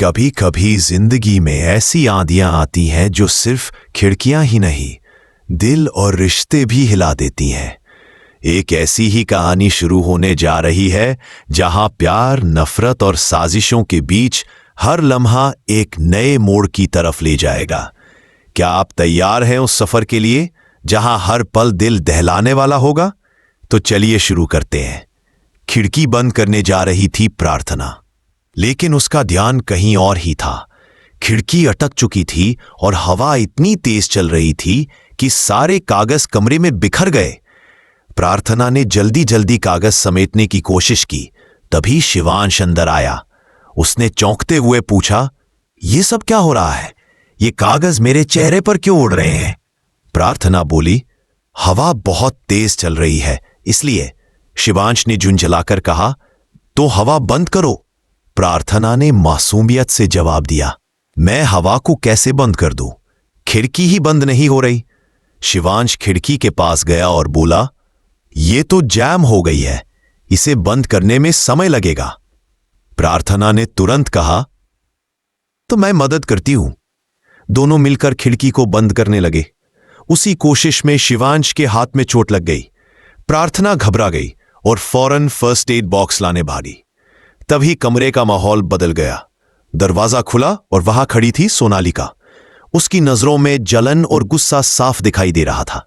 कभी कभी जिंदगी में ऐसी आंधियां आती हैं जो सिर्फ खिड़कियां ही नहीं, दिल और रिश्ते भी हिला देती हैं। एक ऐसी ही कहानी शुरू होने जा रही है जहां प्यार, नफरत और साजिशों के बीच हर लम्हा एक नए मोड़ की तरफ ले जाएगा। क्या आप तैयार हैं उस सफर के लिए जहां हर पल दिल दहलाने वाला होगा? तो चलिए शुरू करते हैं। खिड़की बंद करने जा रही थी प्रार्थना, लेकिन उसका ध्यान कहीं और ही था। खिड़की अटक चुकी थी और हवा इतनी तेज चल रही थी कि सारे कागज कमरे में बिखर गए। प्रार्थना ने जल्दी जल्दी कागज समेटने की कोशिश की, तभी शिवांश अंदर आया। उसने चौंकते हुए पूछा, ये सब क्या हो रहा है? ये कागज मेरे चेहरे पर क्यों उड़ रहे हैं? प्रार्थना बोली, हवा बहुत तेज चल रही है इसलिए। शिवांश ने झुंझलाकर कहा, तो हवा बंद करो। प्रार्थना ने मासूमियत से जवाब दिया, मैं हवा को कैसे बंद कर दूं? खिड़की ही बंद नहीं हो रही। शिवांश खिड़की के पास गया और बोला, ये तो जैम हो गई है, इसे बंद करने में समय लगेगा। प्रार्थना ने तुरंत कहा, तो मैं मदद करती हूं। दोनों मिलकर खिड़की को बंद करने लगे। उसी कोशिश में शिवांश के हाथ में चोट लग गई। प्रार्थना घबरा गई और फौरन फर्स्ट एड बॉक्स लाने भागी। तभी कमरे का माहौल बदल गया। दरवाजा खुला और वहां खड़ी थी सोनालिका। उसकी नजरों में जलन और गुस्सा साफ दिखाई दे रहा था।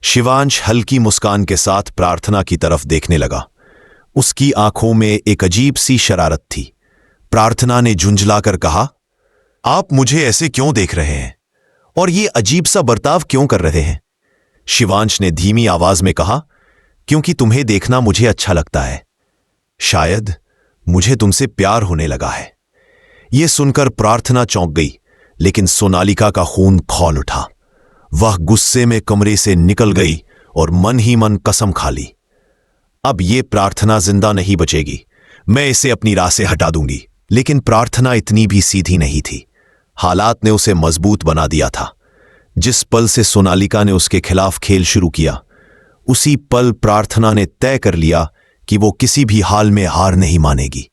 शिवांश हल्की मुस्कान के साथ प्रार्थना की तरफ देखने लगा। उसकी आंखों में एक अजीब सी शरारत थी। प्रार्थना ने झुंझलाकर कहा, आप मुझे ऐसे क्यों देख रहे हैं और ये अजीब सा बर्ताव क्यों कर रहे हैं? शिवांश ने धीमी आवाज में कहा, क्योंकि तुम्हें देखना मुझे अच्छा लगता है। शायद मुझे तुमसे प्यार होने लगा है। यह सुनकर प्रार्थना चौंक गई, लेकिन सोनालिका का खून खौल उठा। वह गुस्से में कमरे से निकल गई और मन ही मन कसम खा ली, अब यह प्रार्थना जिंदा नहीं बचेगी, मैं इसे अपनी राह से हटा दूंगी। लेकिन प्रार्थना इतनी भी सीधी नहीं थी। हालात ने उसे मजबूत बना दिया था। जिस पल से सोनालिका ने उसके खिलाफ खेल शुरू किया, उसी पल प्रार्थना ने तय कर लिया कि वो किसी भी हाल में हार नहीं मानेगी।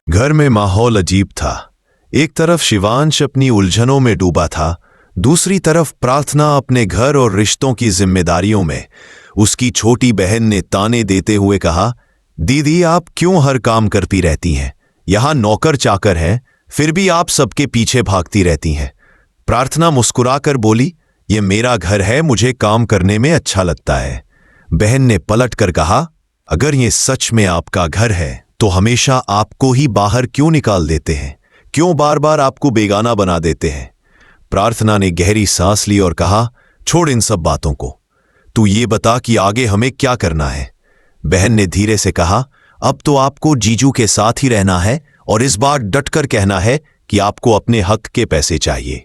घर में माहौल अजीब था। एक तरफ शिवांश अपनी उलझनों में डूबा था, दूसरी तरफ प्रार्थना अपने घर और रिश्तों की जिम्मेदारियों में। उसकी छोटी बहन ने ताने देते हुए कहा, दीदी आप क्यों हर काम करती रहती हैं? यहां नौकर चाकर हैं, फिर भी आप सबके पीछे भागती रहती हैं। प्रार्थना मुस्कुराकर बोली, यह मेरा घर है, मुझे काम करने में अच्छा लगता है। बहन ने पलट कर कहा, अगर ये सच में आपका घर है तो हमेशा आपको ही बाहर क्यों निकाल देते हैं? क्यों बार बार आपको बेगाना बना देते हैं? प्रार्थना ने गहरी सांस ली और कहा, छोड़ इन सब बातों को, तू ये बता कि आगे हमें क्या करना है। बहन ने धीरे से कहा, अब तो आपको जीजू के साथ ही रहना है और इस बार डटकर कहना है कि आपको अपने हक के पैसे चाहिए।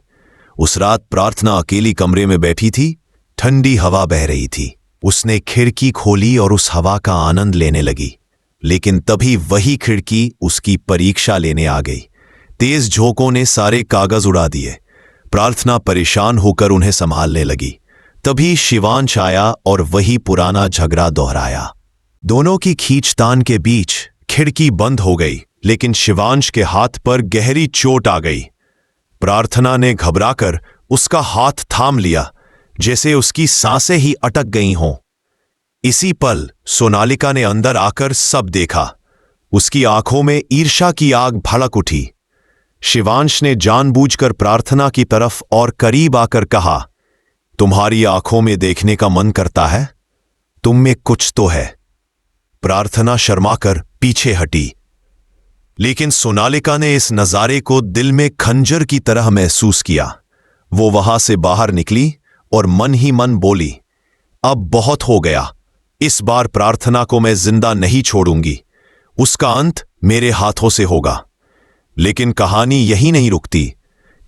उस रात प्रार्थना अकेली कमरे में बैठी थी। ठंडी हवा बह रही थी। उसने खिड़की खोली और उस हवा का आनंद लेने लगी, लेकिन तभी वही खिड़की उसकी परीक्षा लेने आ गई। तेज झोंकों ने सारे कागज उड़ा दिए। प्रार्थना परेशान होकर उन्हें संभालने लगी। तभी शिवांश आया और वही पुराना झगड़ा दोहराया। दोनों की खींचतान के बीच खिड़की बंद हो गई, लेकिन शिवांश के हाथ पर गहरी चोट आ गई। प्रार्थना ने घबराकर उसका हाथ थाम लिया, जैसे उसकी सांसें ही अटक गई हों। इसी पल सोनालिका ने अंदर आकर सब देखा। उसकी आंखों में ईर्ष्या की आग भड़क उठी। शिवांश ने जानबूझकर प्रार्थना की तरफ और करीब आकर कहा, तुम्हारी आंखों में देखने का मन करता है? तुम में कुछ तो है। प्रार्थना शर्माकर पीछे हटी, लेकिन सोनालिका ने इस नजारे को दिल में खंजर की तरह महसूस किया। वो वहां से बाहर निकली और मन ही मन बोली, अब बहुत हो गया, इस बार प्रार्थना को मैं जिंदा नहीं छोड़ूंगी, उसका अंत मेरे हाथों से होगा। लेकिन कहानी यही नहीं रुकती,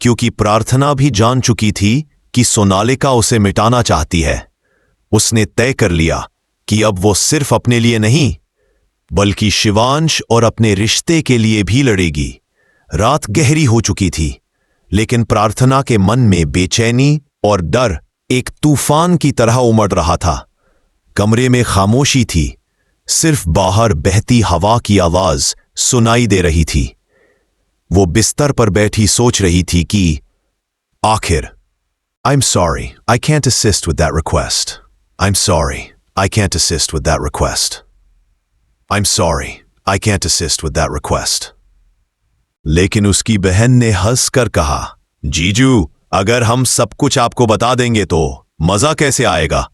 क्योंकि प्रार्थना भी जान चुकी थी कि सोनालिका उसे मिटाना चाहती है। उसने तय कर लिया कि अब वो सिर्फ अपने लिए नहीं, बल्कि शिवांश और अपने रिश्ते के लिए भी लड़ेगी। रात गहरी हो चुकी थी, लेकिन प्रार्थना के मन में बेचैनी और डर एक तूफान की तरह उमड़ रहा था। कमरे में खामोशी थी, सिर्फ बाहर बहती हवा की आवाज सुनाई दे रही थी। वो बिस्तर पर बैठी सोच रही थी कि आखिर I'm sorry, I can't assist with that request. I'm sorry, I can't assist with that request. I'm sorry, I can't assist with that request. लेकिन उसकी बहन ने हंसकर कहा, जीजू, अगर हम सब कुछ आपको बता देंगे तो मजा कैसे आएगा?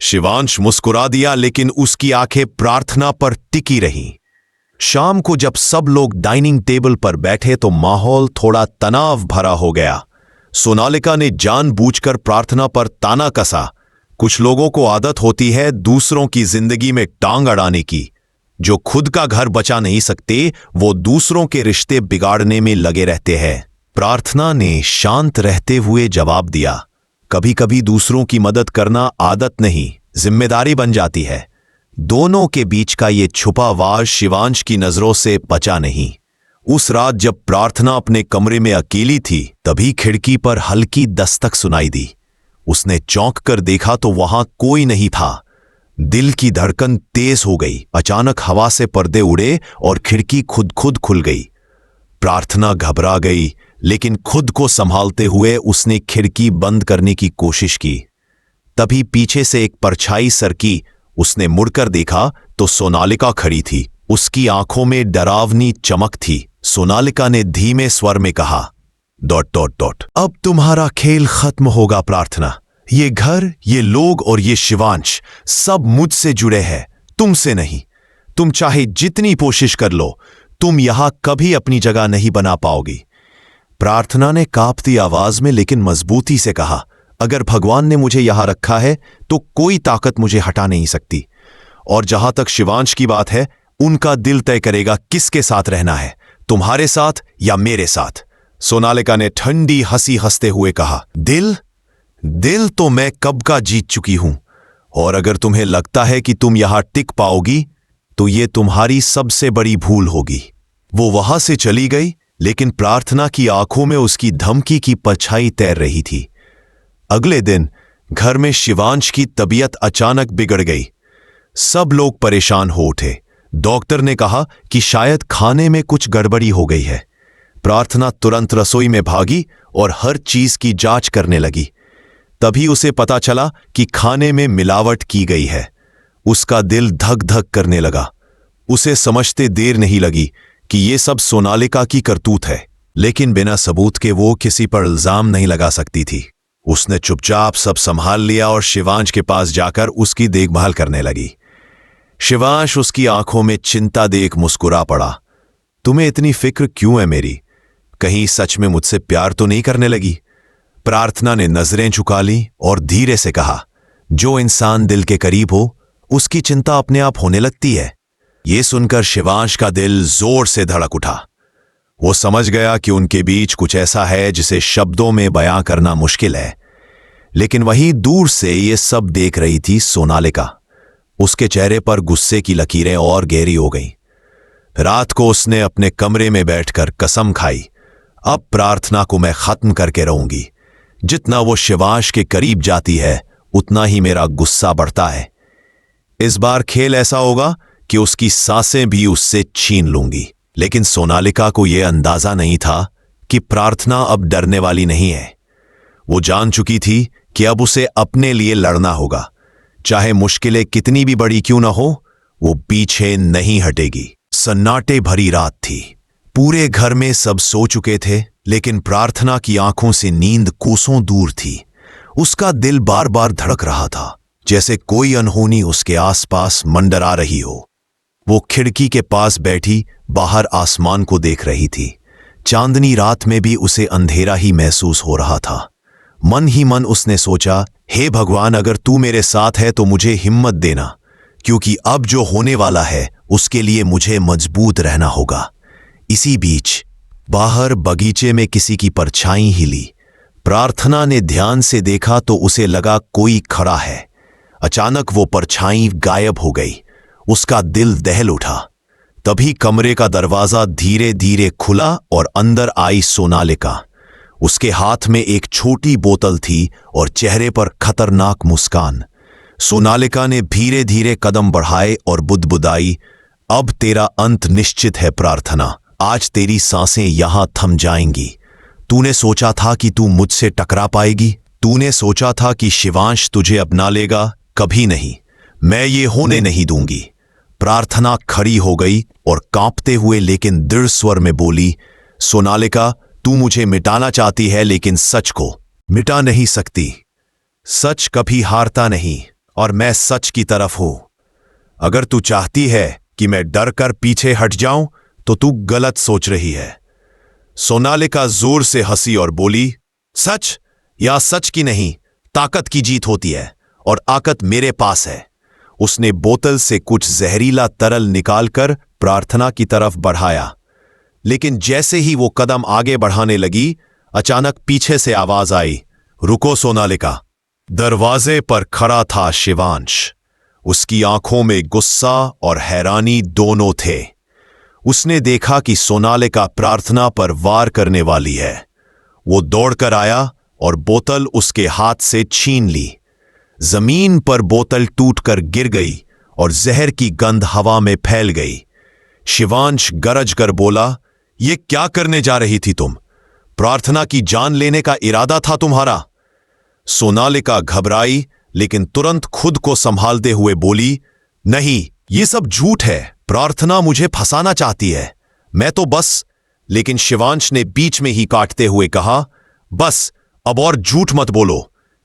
शिवांश मुस्कुरा दिया, लेकिन उसकी आंखें प्रार्थना पर टिकी रहीं। शाम को जब सब लोग डाइनिंग टेबल पर बैठे तो माहौल थोड़ा तनाव भरा हो गया। सोनालिका ने जानबूझकर प्रार्थना पर ताना कसा। कुछ लोगों को आदत होती है दूसरों की जिंदगी में टांग अड़ाने की। जो खुद का घर बचा नहीं सकते वो दूसरों के रिश्ते बिगाड़ने में लगे रहते हैं। प्रार्थना ने शांत रहते हुए जवाब दिया, कभी कभी दूसरों की मदद करना आदत नहीं, जिम्मेदारी बन जाती है। दोनों के बीच का ये छुपा वार शिवांश की नजरों से बचा नहीं। उस रात जब प्रार्थना अपने कमरे में अकेली थी तभी खिड़की पर हल्की दस्तक सुनाई दी। उसने चौंक कर देखा तो वहां कोई नहीं था। दिल की धड़कन तेज हो गई। अचानक हवा से पर्दे उड़े और खिड़की खुद खुद खुल गई। प्रार्थना घबरा गई, लेकिन खुद को संभालते हुए उसने खिड़की बंद करने की कोशिश की। तभी पीछे से एक परछाई सरकी। उसने मुड़कर देखा तो सोनालिका खड़ी थी। उसकी आंखों में डरावनी चमक थी। सोनालिका ने धीमे स्वर में कहा, ... अब तुम्हारा खेल खत्म होगा प्रार्थना। ये घर, ये लोग और ये शिवांश सब मुझसे जुड़े हैं, तुमसे नहीं। तुम चाहे जितनी कोशिश कर लो, तुम यहां कभी अपनी जगह नहीं बना पाओगी। प्रार्थना ने कांपती आवाज में लेकिन मजबूती से कहा, अगर भगवान ने मुझे यहां रखा है तो कोई ताकत मुझे हटा नहीं सकती। और जहां तक शिवांश की बात है, उनका दिल तय करेगा किसके साथ रहना है, तुम्हारे साथ या मेरे साथ। सोनालिका ने ठंडी हंसी हंसते हुए कहा, दिल तो मैं कब का जीत चुकी हूं, और अगर तुम्हें लगता है कि तुम यहां टिक पाओगी तो ये तुम्हारी सबसे बड़ी भूल होगी। वो वहां से चली गई, लेकिन प्रार्थना की आंखों में उसकी धमकी की परछाई तैर रही थी। अगले दिन घर में शिवांश की तबीयत अचानक बिगड़ गई। सब लोग परेशान हो उठे। डॉक्टर ने कहा कि शायद खाने में कुछ गड़बड़ी हो गई है। प्रार्थना तुरंत रसोई में भागी और हर चीज की जांच करने लगी। तभी उसे पता चला कि खाने में मिलावट की गई है। उसका दिल धक धक करने लगा। उसे समझते देर नहीं लगी कि ये सब सोनालिका की करतूत है, लेकिन बिना सबूत के वो किसी पर इल्जाम नहीं लगा सकती थी। उसने चुपचाप सब संभाल लिया और शिवांश के पास जाकर उसकी देखभाल करने लगी। शिवांश उसकी आंखों में चिंता देख मुस्कुरा पड़ा। तुम्हें इतनी फिक्र क्यों है मेरी? कहीं सच में मुझसे प्यार तो नहीं करने लगी? प्रार्थना ने नजरें झुका ली और धीरे से कहा, जो इंसान दिल के करीब हो उसकी चिंता अपने आप होने लगती है। यह सुनकर शिवांश का दिल जोर से धड़क उठा। वो समझ गया कि उनके बीच कुछ ऐसा है जिसे शब्दों में बयां करना मुश्किल है। लेकिन वहीं दूर से ये सब देख रही थी सोनालिका। उसके चेहरे पर गुस्से की लकीरें और गहरी हो गईं। रात को उसने अपने कमरे में बैठकर कसम खाई, अब प्रार्थना को मैं खत्म करके रहूंगी। जितना वो शिवांश के करीब जाती है उतना ही मेरा गुस्सा बढ़ता है। इस बार खेल ऐसा होगा कि उसकी सांसें भी उससे छीन लूंगी। लेकिन सोनालिका को यह अंदाजा नहीं था कि प्रार्थना अब डरने वाली नहीं है। वो जान चुकी थी कि अब उसे अपने लिए लड़ना होगा। चाहे मुश्किलें कितनी भी बड़ी क्यों ना हो, वो पीछे नहीं हटेगी। सन्नाटे भरी रात थी। पूरे घर में सब सो चुके थे, लेकिन प्रार्थना की आंखों से नींद कोसों दूर थी। उसका दिल बार बार धड़क रहा था, जैसे कोई अनहोनी उसके आसपास मंडरा रही हो। वो खिड़की के पास बैठी बाहर आसमान को देख रही थी। चांदनी रात में भी उसे अंधेरा ही महसूस हो रहा था। मन ही मन उसने सोचा, हे भगवान, अगर तू मेरे साथ है तो मुझे हिम्मत देना, क्योंकि अब जो होने वाला है उसके लिए मुझे मजबूत रहना होगा। इसी बीच बाहर बगीचे में किसी की परछाई हिली। प्रार्थना ने ध्यान से देखा तो उसे लगा कोई खड़ा है। अचानक वो परछाई गायब हो गई। उसका दिल दहल उठा। तभी कमरे का दरवाजा धीरे धीरे खुला और अंदर आई सोनालिका। उसके हाथ में एक छोटी बोतल थी और चेहरे पर खतरनाक मुस्कान। सोनालिका ने धीरे धीरे कदम बढ़ाए और बुदबुदाई, अब तेरा अंत निश्चित है प्रार्थना, आज तेरी सांसें यहां थम जाएंगी। तूने सोचा था कि तू मुझसे टकरा पाएगी, तूने सोचा था कि शिवांश तुझे अपना लेगा, कभी नहीं। मैं ये होने नहीं दूंगी। प्रार्थना खड़ी हो गई और कांपते हुए लेकिन दृढ़ स्वर में बोली, सोनालिका, तू मुझे मिटाना चाहती है लेकिन सच को मिटा नहीं सकती। सच कभी हारता नहीं और मैं सच की तरफ हूं। अगर तू चाहती है कि मैं डर कर पीछे हट जाऊं तो तू गलत सोच रही है। सोनालिका जोर से हंसी और बोली, सच या सच की नहीं, ताकत की जीत होती है और ताकत मेरे पास है। उसने बोतल से कुछ जहरीला तरल निकालकर प्रार्थना की तरफ बढ़ाया, लेकिन जैसे ही वो कदम आगे बढ़ाने लगी, अचानक पीछे से आवाज आई, रुको सोनालिका। दरवाजे पर खड़ा था शिवांश। उसकी आंखों में गुस्सा और हैरानी दोनों थे। उसने देखा कि सोनालिका प्रार्थना पर वार करने वाली है। वो दौड़कर आया और बोतल उसके हाथ से छीन ली। जमीन पर बोतल टूटकर गिर गई और जहर की गंध हवा में फैल गई। शिवांश गरज कर बोला, ये क्या करने जा रही थी तुम? प्रार्थना की जान लेने का इरादा था तुम्हारा? सोनालिका घबराई लेकिन तुरंत खुद को संभालते हुए बोली, नहीं, ये सब झूठ है। प्रार्थना मुझे फंसाना चाहती है। मैं तो बस। लेकिन शिवांश ने बीच में ही काटते हुए कहा, बस अब और झूठ मत बोलो।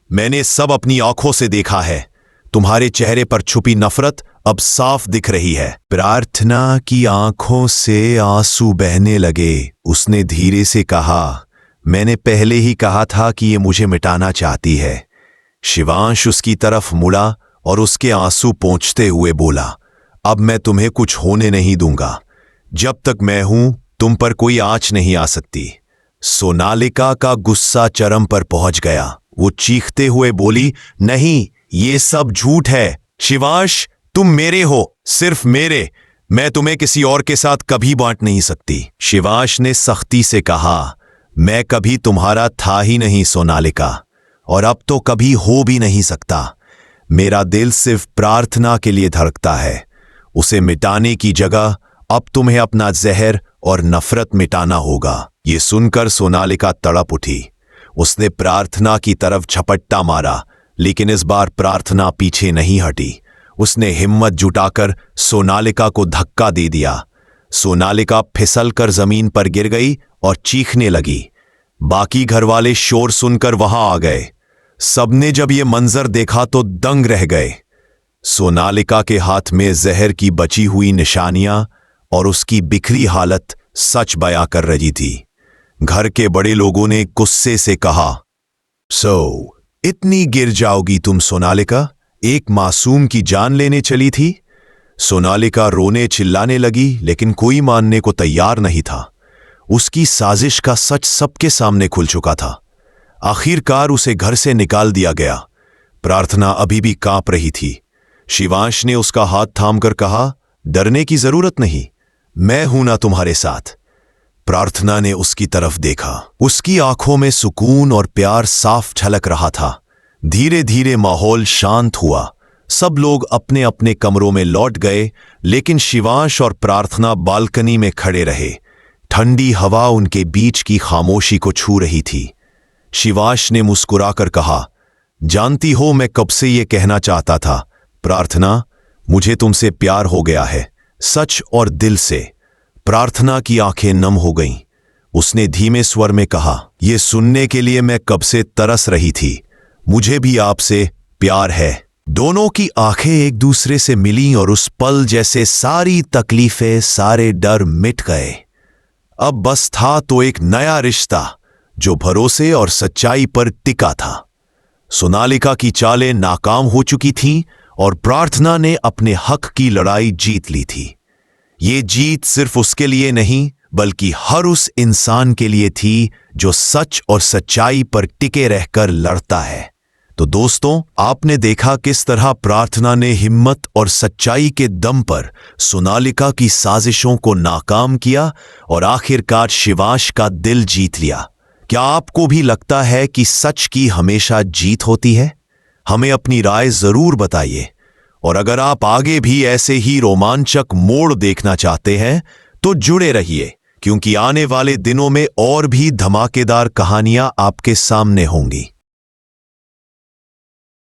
मैंने सब अपनी आंखों से देखा है। तुम्हारे चेहरे पर छुपी नफरत अब साफ दिख रही है। प्रार्थना की आंखों से आंसू बहने लगे। उसने धीरे से कहा, मैंने पहले ही कहा था कि ये मुझे मिटाना चाहती है। शिवांश उसकी तरफ मुड़ा और उसके आंसू पोंछते हुए बोला, अब मैं तुम्हें कुछ होने नहीं दूंगा। जब तक मैं हूं तुम पर कोई आंच नहीं आ सकती। सोनालिका का गुस्सा चरम पर पहुंच गया। वो चीखते हुए बोली, नहीं, ये सब झूठ है। शिवांश, तुम मेरे हो, सिर्फ मेरे। मैं तुम्हें किसी और के साथ कभी बांट नहीं सकती। शिवांश ने सख्ती से कहा, मैं कभी तुम्हारा था ही नहीं सोनालिका, और अब तो कभी हो भी नहीं सकता। मेरा दिल सिर्फ प्रार्थना के लिए धड़कता है। उसे मिटाने की जगह अब तुम्हें अपना जहर और नफरत मिटाना होगा। ये सुनकर सोनालिका तड़प उठी। उसने प्रार्थना की तरफ झपट्टा मारा, लेकिन इस बार प्रार्थना पीछे नहीं हटी। उसने हिम्मत जुटाकर सोनालिका को धक्का दे दिया। सोनालिका फिसलकर जमीन पर गिर गई और चीखने लगी। बाकी घरवाले शोर सुनकर वहां आ गए। सबने जब ये मंजर देखा तो दंग रह गए। सोनालिका के हाथ में जहर की बची हुई निशानियां और उसकी बिखरी हालत सच बयां कर रही थी। घर के बड़े लोगों ने गुस्से से कहा, इतनी गिर जाओगी तुम सोनालिका? एक मासूम की जान लेने चली थी। सोनालिका रोने चिल्लाने लगी, लेकिन कोई मानने को तैयार नहीं था। उसकी साजिश का सच सबके सामने खुल चुका था। आखिरकार उसे घर से निकाल दिया गया। प्रार्थना अभी भी कांप रही थी। शिवांश ने उसका हाथ थामकर कहा, डरने की जरूरत नहीं, मैं हूं ना तुम्हारे साथ। प्रार्थना ने उसकी तरफ देखा। उसकी आंखों में सुकून और प्यार साफ झलक रहा था। धीरे धीरे माहौल शांत हुआ। सब लोग अपने अपने कमरों में लौट गए, लेकिन शिवांश और प्रार्थना बालकनी में खड़े रहे। ठंडी हवा उनके बीच की खामोशी को छू रही थी। शिवांश ने मुस्कुराकर कहा, जानती हो, मैं कब से ये कहना चाहता था। प्रार्थना, मुझे तुमसे प्यार हो गया है, सच और दिल से। प्रार्थना की आंखें नम हो गईं। उसने धीमे स्वर में कहा, यह सुनने के लिए मैं कब से तरस रही थी। मुझे भी आपसे प्यार है। दोनों की आंखें एक दूसरे से मिलीं और उस पल जैसे सारी तकलीफें, सारे डर मिट गए। अब बस था तो एक नया रिश्ता जो भरोसे और सच्चाई पर टिका था। सोनालिका की चालें नाकाम हो चुकी थीं और प्रार्थना ने अपने हक की लड़ाई जीत ली थी। ये जीत सिर्फ उसके लिए नहीं, बल्कि हर उस इंसान के लिए थी जो सच और सच्चाई पर टिके रहकर लड़ता है। तो दोस्तों, आपने देखा किस तरह प्रार्थना ने हिम्मत और सच्चाई के दम पर सोनालिका की साजिशों को नाकाम किया और आखिरकार शिवांश का दिल जीत लिया। क्या आपको भी लगता है कि सच की हमेशा जीत होती है? हमें अपनी राय जरूर बताइए। और अगर आप आगे भी ऐसे ही रोमांचक मोड़ देखना चाहते हैं तो जुड़े रहिए, क्योंकि आने वाले दिनों में और भी धमाकेदार कहानियां आपके सामने होंगी।